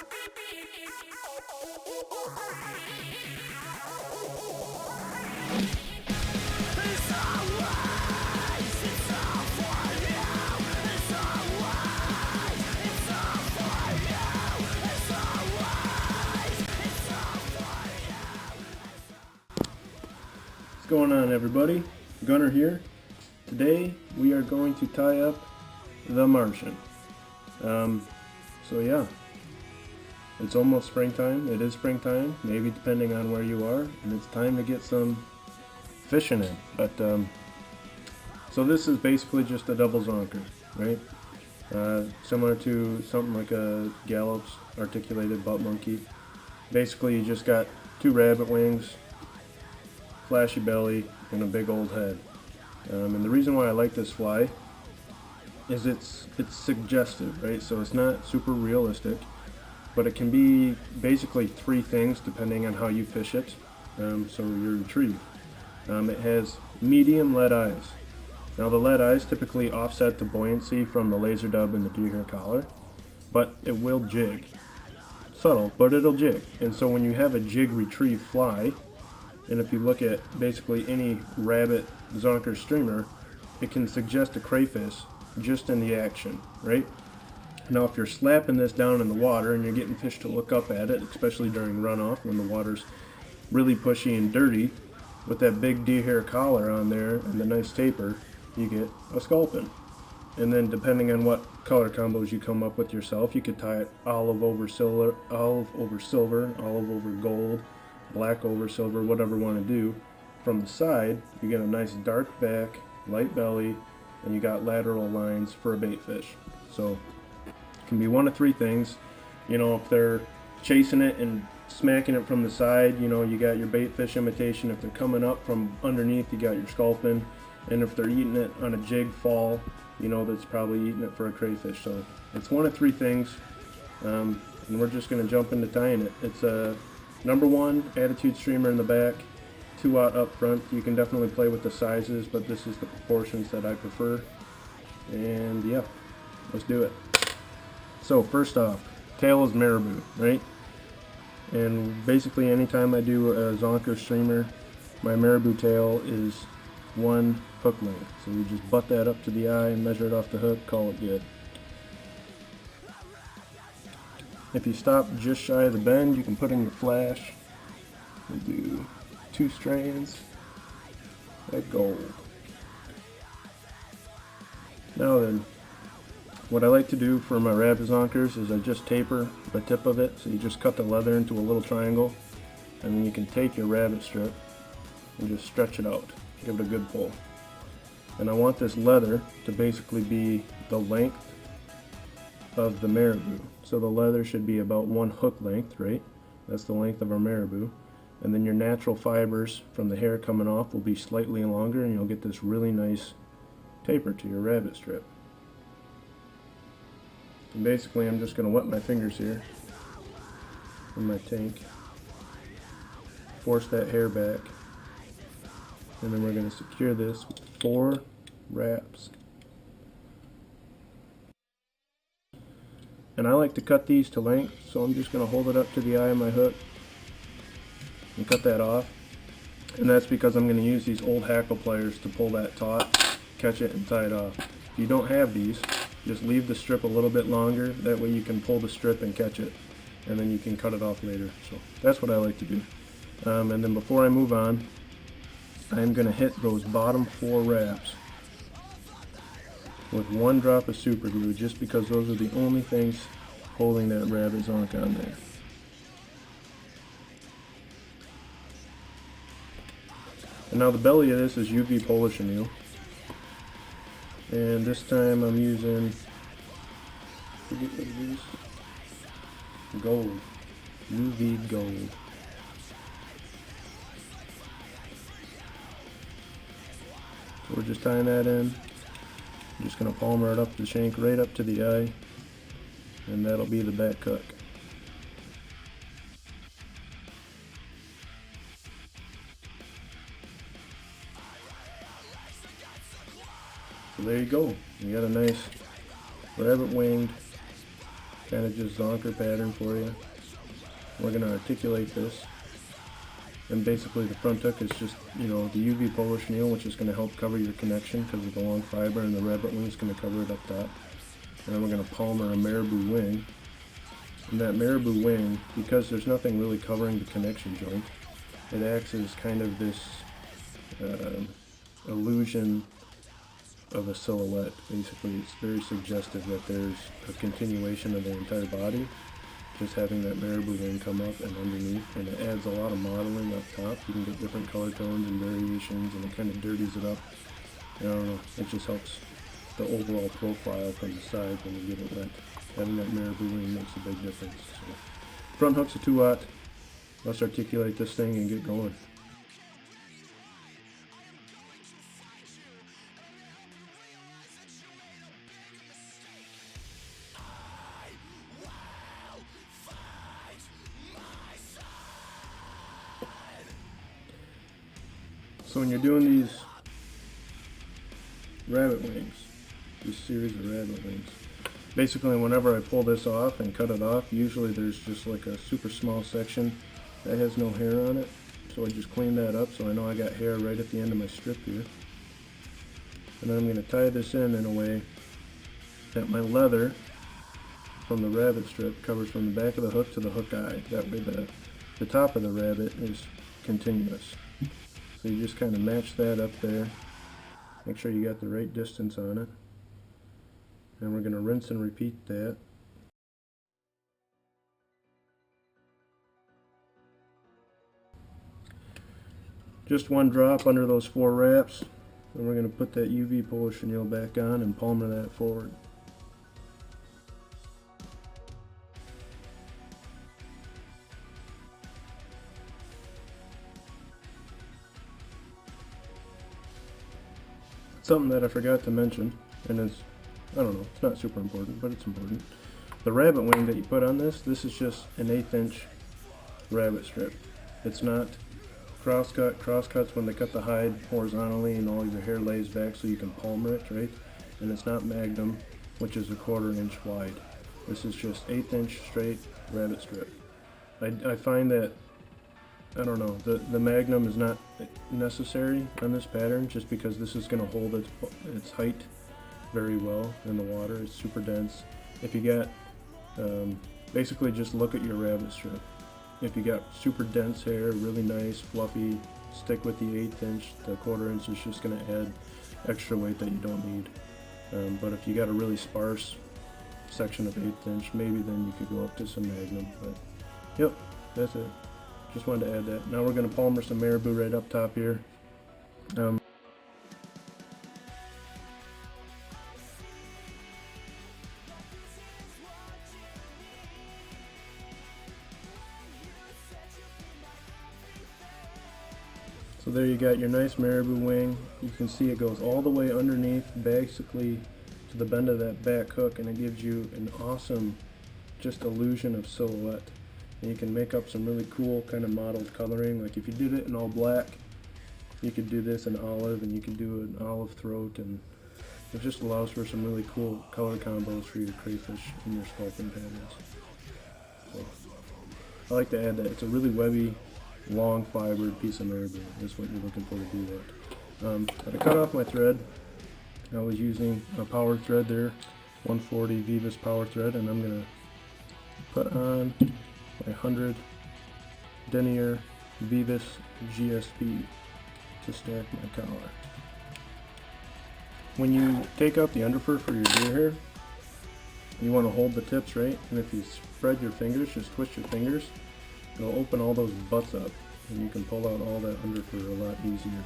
What's going on, everybody? Gunnar here. Today we are going to tie up the Martian. So yeah, it's almost springtime. It is springtime, maybe depending on where you are, and it's time to get some fishing in. But so this is basically just a double zonker, right? Similar to something like a Gallup's articulated butt monkey. Basically, you just got two rabbit wings, flashy belly, and a big old head. And the reason why I like this fly is it's suggestive, right? So it's not super realistic, but it can be basically three things depending on how you fish it. So your retrieve. It has medium lead eyes. Now the lead eyes typically offset the buoyancy from the laser dub and the deer hair collar, but it will jig. Subtle, but it'll jig. And so when you have a jig retrieve fly, and if you look at basically any rabbit zonker streamer, it can suggest a crayfish just in the action, right? Now if you're slapping this down in the water and you're getting fish to look up at it, especially during runoff when the water's really pushy and dirty, with that big deer hair collar on there and the nice taper, you get a Sculpin. And then depending on what color combos you come up with yourself, you could tie it olive over silver, olive over gold, black over silver, whatever you want to do. From the side, you get a nice dark back, light belly, and you got lateral lines for a bait fish. So it can be one of three things. You know, if they're chasing it and smacking it from the side, you know, you got your bait fish imitation. If they're coming up from underneath, you got your Sculpin. And if they're eating it on a jig fall, you know that's probably eating it for a crayfish. So it's one of three things, and we're just going to jump into tying it. It's a number one attitude streamer in the back, 2/0 up front. You can definitely play with the sizes, but this is the proportions that I prefer. And yeah, let's do it. So first off, tail is marabou, right? And basically anytime I do a zonker streamer, my marabou tail is one hook length. So you just butt that up to the eye and measure it off the hook, call it good. If you stop just shy of the bend, you can put in your flash and do 2 strands at gold. Now then, what I like to do for my rabbit zonkers is I just taper the tip of it. So you just cut the leather into a little triangle, and then you can take your rabbit strip and just stretch it out. Give it a good pull. And I want this leather to basically be the length of the marabou. So the leather should be about 1 hook length, right? That's the length of our marabou. And then your natural fibers from the hair coming off will be slightly longer, and you'll get this really nice taper to your rabbit strip. And basically I'm just going to wet my fingers here in my tank, force that hair back, and then we're going to secure this with 4 wraps. And I like to cut these to length, so I'm just going to hold it up to the eye of my hook and cut that off. And that's because I'm going to use these old hackle pliers to pull that taut, catch it, and tie it off. If you don't have these, just leave the strip a little bit longer. That way you can pull the strip and catch it, and then you can cut it off later. So that's what I like to do. And then before I move on, I'm going to hit those bottom 4 wraps with 1 drop of super glue, just because those are the only things holding that rabbit zonk on there. And now the belly of this is UV Polish chenille, and this time I'm using, forget what it is, gold, UV gold. So we're just tying that in. I'm just going to palmer it up the shank right up to the eye, and that'll be the back hook. So there you go. You got a nice rabbit winged kind of just zonker pattern for you. We're going to articulate this. And basically the front hook is just, you know, the UV polar chenille, which is going to help cover your connection because of the long fiber, and the rabbit wing is going to cover it up top. And then we're going to palmer a marabou wing. And that marabou wing, because there's nothing really covering the connection joint, it acts as kind of this illusion of a silhouette. Basically, it's very suggestive that there's a continuation of the entire body. Just having that marabou wing come up and underneath, and it adds a lot of modeling up top. You can get different color tones and variations, and it kind of dirties it up. I don't know, it just helps the overall profile from the side when you get it wet. Having that marabou wing makes a big difference. So, front hook's a 2/0. Let's articulate this thing and get going. So when you're doing these rabbit wings, this series of rabbit wings, basically whenever I pull this off and cut it off, usually there's just like a super small section that has no hair on it. So I just clean that up so I know I got hair right at the end of my strip here. And then I'm going to tie this in a way that my leather from the rabbit strip covers from the back of the hook to the hook eye. That way the top of the rabbit is continuous. So you just kind of match that up there. Make sure you got the right distance on it. And we're going to rinse and repeat that. Just one drop under those 4 wraps. And we're going to put that UV polar chenille back on and palmer that forward. Something that I forgot to mention, and it's, I don't know, it's not super important, but it's important. The rabbit wing that you put on this is just an 1/8 inch rabbit strip. It's not crosscut. Crosscuts when they cut the hide horizontally and all your hair lays back so you can palmer it, right? And it's not magnum, which is a 1/4 inch wide. This is just 1/8 inch straight rabbit strip. I find that, I don't know, the magnum is not necessary on this pattern just because this is going to hold its height very well in the water. It's super dense. If you got, basically just look at your rabbit strip. If you got super dense hair, really nice, fluffy, stick with the 1/8 inch. The 1/4 inch is just going to add extra weight that you don't need. But if you got a really sparse section of 1/8 inch, maybe then you could go up to some magnum. But yep, that's it. Just wanted to add that. Now we're going to palmer some marabou right up top here. So there you got your nice marabou wing. You can see it goes all the way underneath, basically to the bend of that back hook, and it gives you an awesome just illusion of silhouette. And you can make up some really cool kind of mottled coloring. Like if you did it in all black, you could do this in olive, and you could do an olive throat, and it just allows for some really cool color combos for your crayfish and your sculpin patterns. So I like to add that. It's a really webby, long fibered piece of marabou. That's what you're looking for to do that. I cut off my thread. I was using a power thread there, 140 Vivus power thread, and I'm going to put on my 100 denier Vivus GSP to stack my collar. When you take out the underfur for your deer hair, you want to hold the tips right, and if you spread your fingers, just twist your fingers, it'll open all those butts up, and you can pull out all that underfur a lot easier.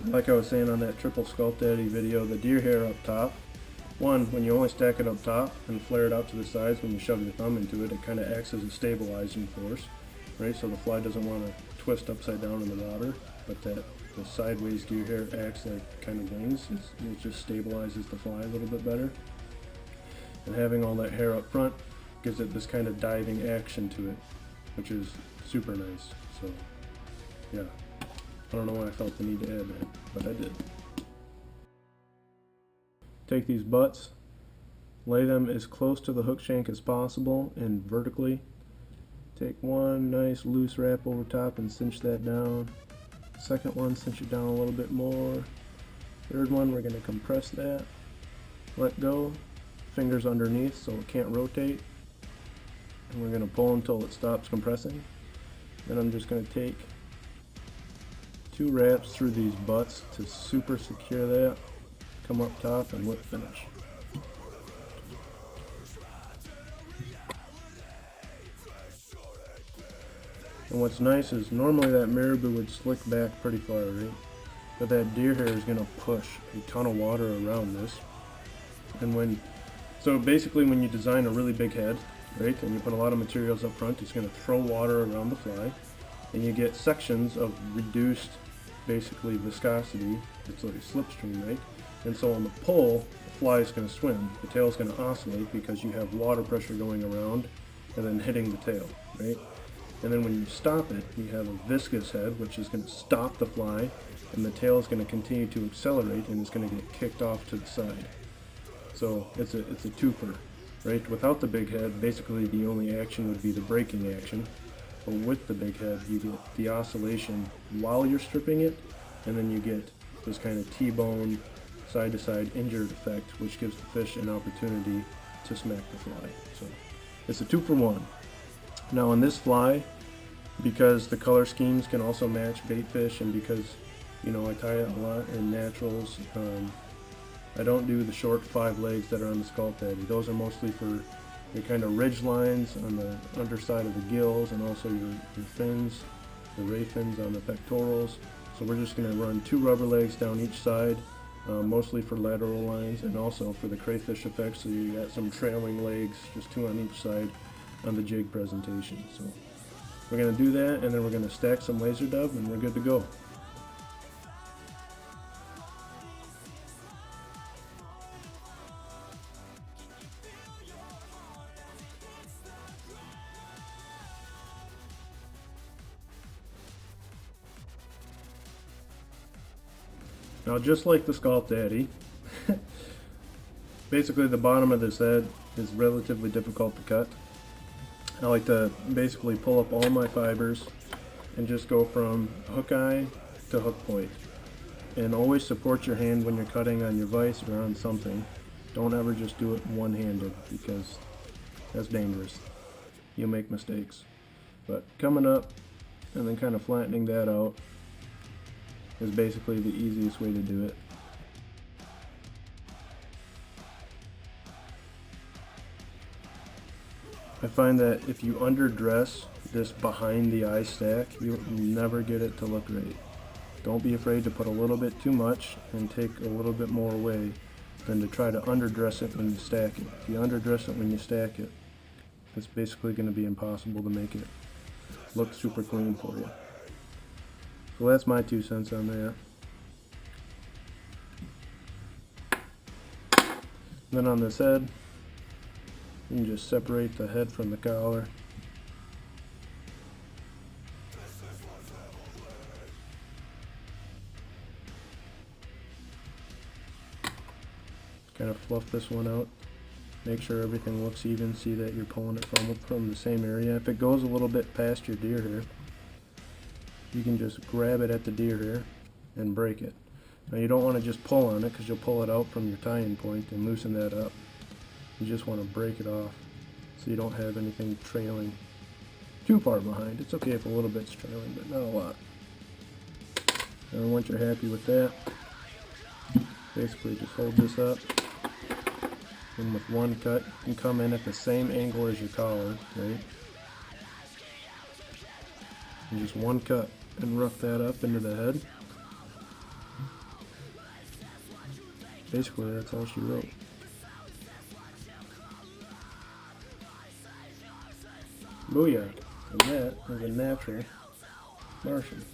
Like I was saying on that triple sculpt daddy video, the deer hair up top, one, when you only stack it up top and flare it out to the sides when you shove your thumb into it, it kind of acts as a stabilizing force, right? So the fly doesn't want to twist upside down in the water, but the sideways deer hair acts like kind of wings. It just stabilizes the fly a little bit better. And having all that hair up front gives it this kind of diving action to it, which is super nice. So yeah, I don't know why I felt the need to add that, but I did. take these butts, lay them as close to the hook shank as possible and vertically. Take one nice loose wrap over top and cinch that down. Second one, cinch it down a little bit more. Third one, we're going to compress that. Let go, fingers underneath so it can't rotate. And we're going to pull until it stops compressing. Then I'm just going to take 2 wraps through these butts to super secure that. Come up top and whip finish. And what's nice is normally that marabou would slick back pretty far, right? But that deer hair is going to push a ton of water around this. And so basically when you design a really big head, right, and you put a lot of materials up front, it's going to throw water around the fly. And you get sections of reduced, basically, viscosity. It's like a slipstream, right? And so on the pull, the fly is going to swim. The tail is going to oscillate because you have water pressure going around and then hitting the tail, right? And then when you stop it, you have a viscous head, which is going to stop the fly, and the tail is going to continue to accelerate and it's going to get kicked off to the side. So it's a twofer, right? Without the big head, basically the only action would be the braking action. But with the big head, you get the oscillation while you're stripping it, and then you get this kind of T-bone, side-to-side injured effect, which gives the fish an opportunity to smack the fly. So it's a 2-for-1. Now on this fly, because the color schemes can also match bait fish, and because, you know, I tie it a lot in naturals, I don't do the short 5 legs that are on the Sculpin. Those are mostly for your kind of ridge lines on the underside of the gills, and also your fins, the ray fins on the pectorals. So we're just going to run 2 rubber legs down each side, mostly for lateral lines and also for the crayfish effect, so you got some trailing legs, just 2 on each side on the jig presentation. So we're going to do that, and then we're going to stack some laser dub and we're good to go. Now, just like the Scalp Daddy, basically the bottom of this head is relatively difficult to cut. I like to basically pull up all my fibers and just go from hook eye to hook point. And always support your hand when you're cutting on your vise or on something. Don't ever just do it one-handed, because that's dangerous. You'll make mistakes. But coming up and then kind of flattening that out is basically the easiest way to do it. I find that if you underdress this behind the eye stack, you'll never get it to look right. Don't be afraid to put a little bit too much and take a little bit more away than to try to underdress it when you stack it. If you underdress it when you stack it, it's basically going to be impossible to make it look super clean for you. So that's my 2 cents on that. Then on this head, you can just separate the head from the collar. Kind of fluff this one out. Make sure everything looks even. See that you're pulling it from the same area. If it goes a little bit past your deer hair, you can just grab it at the deer hair and break it. Now you don't want to just pull on it, because you'll pull it out from your tying point and loosen that up. You just want to break it off so you don't have anything trailing too far behind. It's okay if a little bit's trailing, but not a lot. And once you're happy with that, basically just hold this up, and with one cut you can come in at the same angle as your collar, right? And just one cut and rough that up into the head. Basically that's all she wrote. Booyah! And that is a natural Martian.